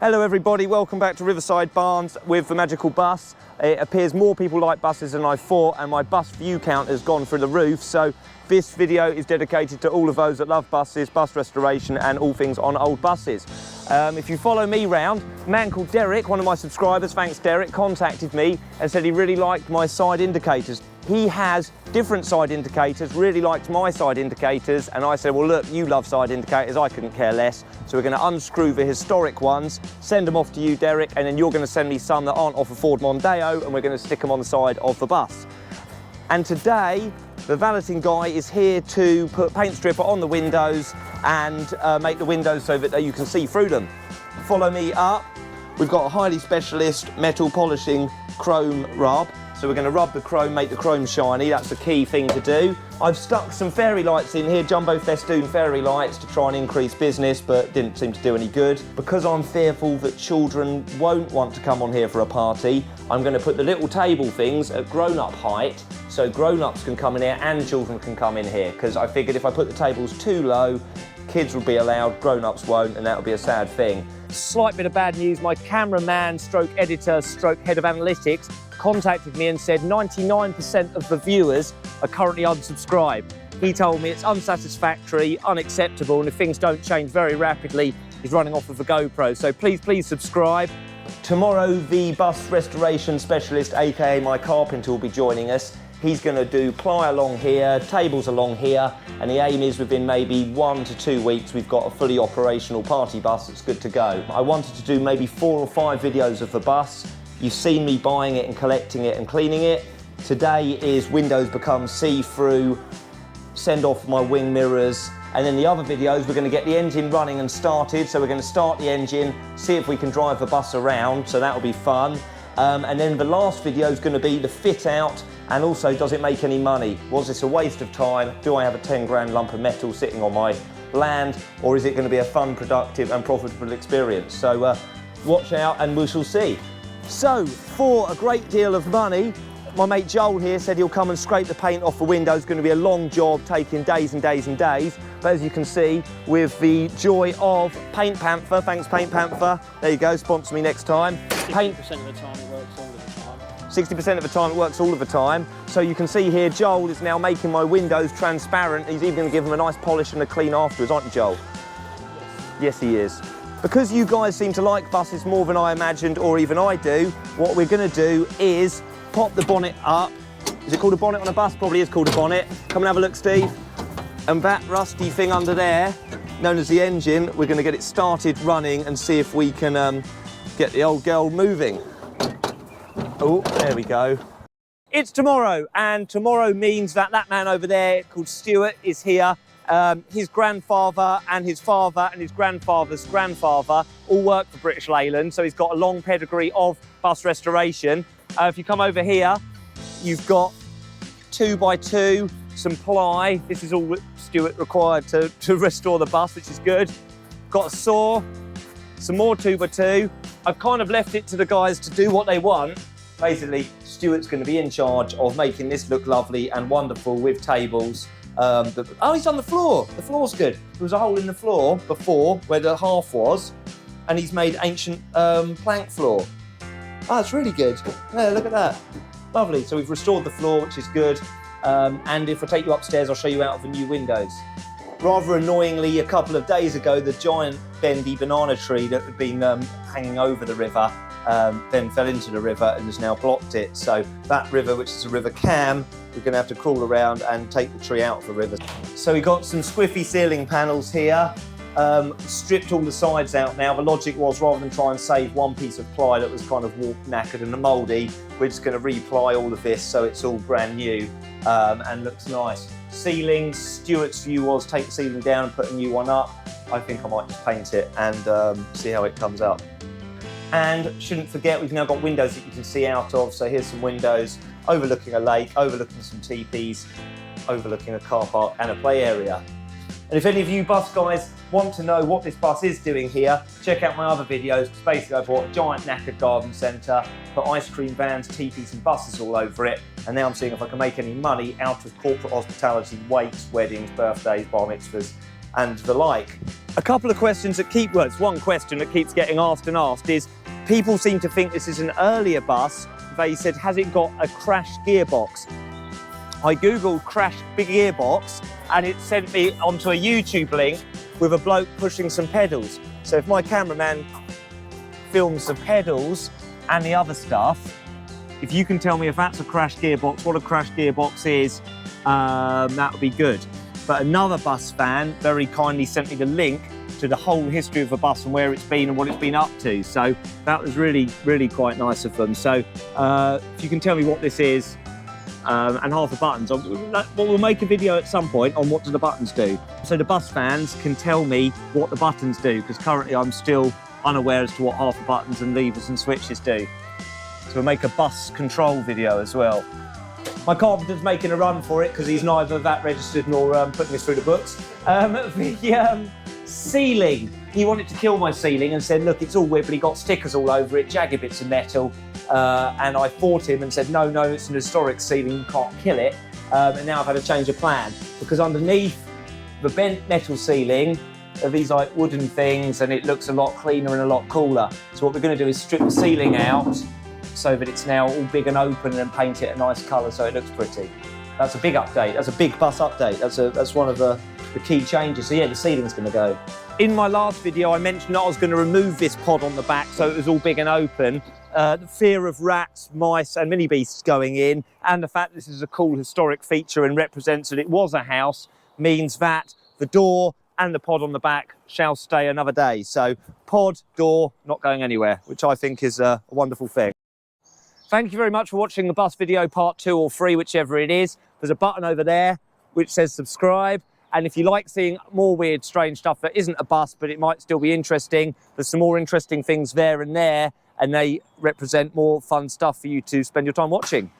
Hello everybody, welcome back to Riverside Barns with the magical bus. It appears more people like buses than I thought, and my bus view count has gone through the roof, so this video is dedicated to all of those that love buses, bus restoration and all things on old buses. If you follow me round, a man called Derek, one of my subscribers, thanks Derek, contacted me and said he really liked my side indicators. He has different side indicators, really liked my side indicators, and I said, well look, you love side indicators, I couldn't care less. So we're going to unscrew the historic ones, send them off to you, Derek, and then you're going to send me some that aren't off a Ford Mondeo, and we're going to stick them on the side of the bus. And today, the valeting guy is here to put paint stripper on the windows and make the windows so that you can see through them. Follow me up. We've got a highly specialist metal polishing chrome rub. So we're going to rub the chrome, make the chrome shiny. That's the key thing to do. I've stuck some fairy lights in here, jumbo festoon fairy lights, to try and increase business, but didn't seem to do any good. Because I'm fearful that children won't want to come on here for a party, I'm going to put the little table things at grown-up height, so grown-ups can come in here and children can come in here, because I figured if I put the tables too low, kids will be allowed, grown-ups won't, and that would be a sad thing. Slight bit of bad news, my cameraman stroke editor stroke head of analytics contacted me and said 99% of the viewers are currently unsubscribed. He told me it's unsatisfactory, unacceptable, and if things don't change very rapidly, he's running off with a GoPro. So please subscribe. Tomorrow, the bus restoration specialist, aka my carpenter, will be joining us. He's going to do ply along here, tables along here, and the aim is within maybe 1 to 2 weeks we've got a fully operational party bus that's good to go. I wanted to do maybe 4 or 5 videos of the bus. You've seen me buying it and collecting it and cleaning it. Today is windows become see-through, send off my wing mirrors, and then the other videos we're going to get the engine running and started. So we're going to start the engine, see if we can drive the bus around, so that'll be fun. And then the last video is going to be the fit out, and also does it make any money? Was this a waste of time? Do I have a 10 grand lump of metal sitting on my land, or is it going to be a fun, productive and profitable experience? So watch out and we shall see. So for a great deal of money, my mate Joel here said he'll come and scrape the paint off the window. It's going to be a long job, taking days and days and days. But as you can see, with the joy of Paint Panther, thanks Paint Panther, there you go, sponsor me next time. 60% of the time it works all of the time. 60% of the time it works all of the time. So you can see here, Joel is now making my windows transparent. He's even going to give them a nice polish and a clean afterwards, aren't you, Joel? Yes, he is. Because you guys seem to like buses more than I imagined, or even I do, what we're going to do is pop the bonnet up. Is it called a bonnet on a bus? Probably is called a bonnet. Come and have a look, Steve. And that rusty thing under there, known as the engine, we're going to get it started running and see if we can get the old girl moving. Oh, there we go. It's tomorrow, and tomorrow means that man over there called Stuart is here. His grandfather and his father and his grandfather's grandfather all work for British Leyland, so he's got a long pedigree of bus restoration. If you come over here, you've got 2x2, some ply. This is all Stuart required to restore the bus, which is good. Got a saw, some more 2x2. I've kind of left it to the guys to do what they want. Basically, Stuart's going to be in charge of making this look lovely and wonderful with tables. Oh, he's on the floor. The floor's good. There was a hole in the floor before where the half was, and he's made ancient plank floor. Oh, it's really good. Yeah, look at that. Lovely. So we've restored the floor, which is good. And if I take you upstairs, I'll show you out of the new windows. Rather annoyingly, a couple of days ago, the giant bendy banana tree that had been hanging over the river then fell into the river and has now blocked it. So that river, which is a river cam, we're going to have to crawl around and take the tree out of the river. So we've got some squiffy ceiling panels here. Stripped all the sides out now. The logic was, rather than try and save one piece of ply that was kind of warped, knackered and mouldy, we're just going to reply all of this so it's all brand new and looks nice. Ceilings, Stuart's view was take the ceiling down and put a new one up. I think I might just paint it and see how it comes up. And shouldn't forget, we've now got windows that you can see out of. So here's some windows overlooking a lake, overlooking some teepees, overlooking a car park and a play area. And if any of you bus guys want to know what this bus is doing here, check out my other videos, because basically I bought a giant knackered garden centre, put ice cream vans, teepees and buses all over it, and now I'm seeing if I can make any money out of corporate hospitality, wakes, weddings, birthdays, bar mitzvahs, and the like. A couple of questions that keep, well, it's one question that keeps getting asked and asked is, people seem to think this is an earlier bus. They said, has it got a crashed gearbox? I googled crashed gearbox and it sent me onto a YouTube link with a bloke pushing some pedals. So if my cameraman films the pedals and the other stuff, if you can tell me if that's a crashed gearbox, what a crashed gearbox is, that would be good. But another bus fan very kindly sent me the link to the whole history of the bus and where it's been and what it's been up to. So that was really, really quite nice of them. So if you can tell me what this is and half the buttons, we'll make a video at some point on what do the buttons do. So the bus fans can tell me what the buttons do, because currently I'm still unaware as to what half the buttons and levers and switches do. So we'll make a bus control video as well. My carpenter's making a run for it because he's neither that registered nor putting us through the books. The ceiling, he wanted to kill my ceiling and said, look, it's all wibbly, got stickers all over it, jagged bits of metal. And I fought him and said, no, it's an historic ceiling, you can't kill it. And now I've had to change of plan, because underneath the bent metal ceiling are these like wooden things, and it looks a lot cleaner and a lot cooler. So what we're going to do is strip the ceiling out so that it's now all big and open, and paint it a nice colour so it looks pretty. That's a big update. That's a big bus update. That's one of the key changes. So yeah, the ceiling's going to go. In my last video, I mentioned that I was going to remove this pod on the back so it was all big and open. The fear of rats, mice and mini beasts going in, and the fact this is a cool historic feature and represents that it was a house, means that the door and the pod on the back shall stay another day. So pod, door, not going anywhere, which I think is a wonderful thing. Thank you very much for watching the bus video part 2 or 3, whichever it is. There's a button over there which says subscribe. And if you like seeing more weird, strange stuff that isn't a bus, but it might still be interesting, there's some more interesting things there, and they represent more fun stuff for you to spend your time watching.